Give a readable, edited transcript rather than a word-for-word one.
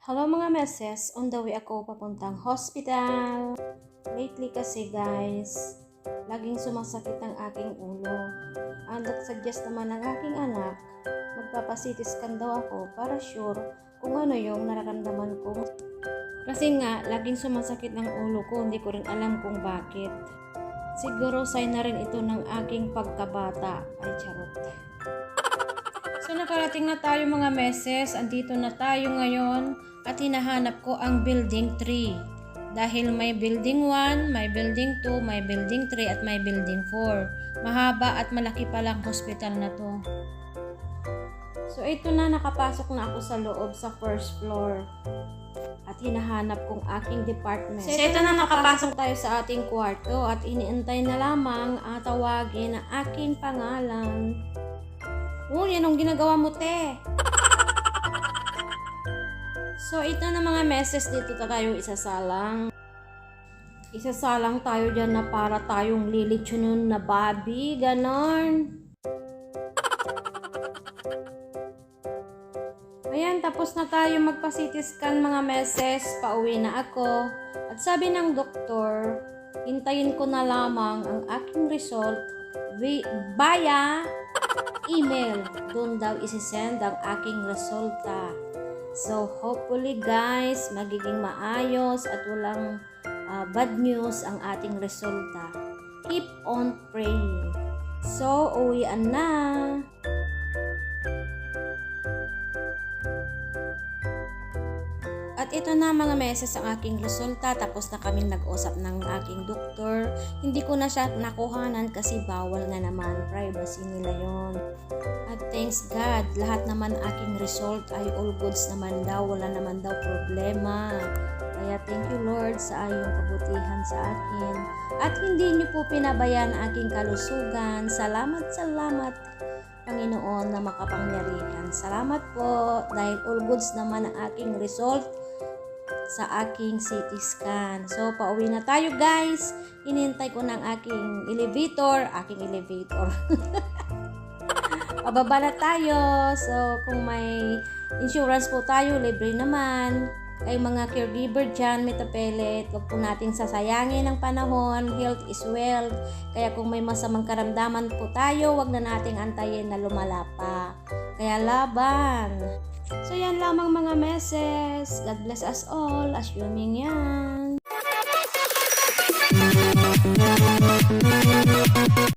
Hello mga meses, on the way ako papuntang hospital. Lately kasi guys, laging sumasakit ang aking ulo. Ang nagsuggest naman ng aking anak, magpapa-CT scan daw ako para sure kung ano yung nararamdaman ko. Kasi nga, laging sumasakit ang ulo ko, hindi ko rin alam kung bakit. Siguro sign na rin ito ng aking pagkabata. Ay, charot. So nakarating na tayo mga meses, andito na tayo ngayon at hinahanap ko ang building 3. Dahil may building 1, may building 2, may building 3 at may building 4. Mahaba at malaki palang hospital na to. So ito na, nakapasok na ako sa loob sa first floor. At hinahanap kong aking department. So ito na, nakapasok tayo sa ating kwarto at iniintay na lamang tawagin ang aking pangalan. Uy, anong ginagawa mo, te? So, ito na mga meses, dito tayo isasalang. Isasalang tayo dyan na para tayong lilitsunon na babi, ganon. Ayan, tapos na tayo magpa-CT scan mga meses. Pauwi na ako. At sabi ng doktor, hintayin ko na lamang ang aking result via email. Doon daw isi-send ang aking resulta. So, hopefully guys, magiging maayos at walang bad news ang ating resulta. Keep on praying. So, uwian na. At ito na mga meses ang aking resulta. Tapos na kaming nag-usap ng aking doktor. Hindi ko na siya nakuhanan kasi bawal na naman. Privacy nila yon. At thanks God, lahat naman aking result ay all goods naman daw. Wala naman daw problema. Kaya thank you Lord sa iyong kabutihan sa akin. At hindi niyo po pinabayaan aking kalusugan. Salamat, salamat Panginoon na makapangyarihan. Salamat po dahil all goods naman ang aking result sa aking CT scan. So, pauwi na tayo guys. Hinintay ko ng aking elevator. Pababa na tayo. So, kung may insurance po tayo, libre naman. Kay mga caregiver dyan, metapelet, huwag po natin sasayangin ang panahon. Health is wealth. Kaya kung may masamang karamdaman po tayo, huwag na nating antayin na lumala pa. Kaya laban. So yan lamang mga meses. God bless us all. Assuming yan.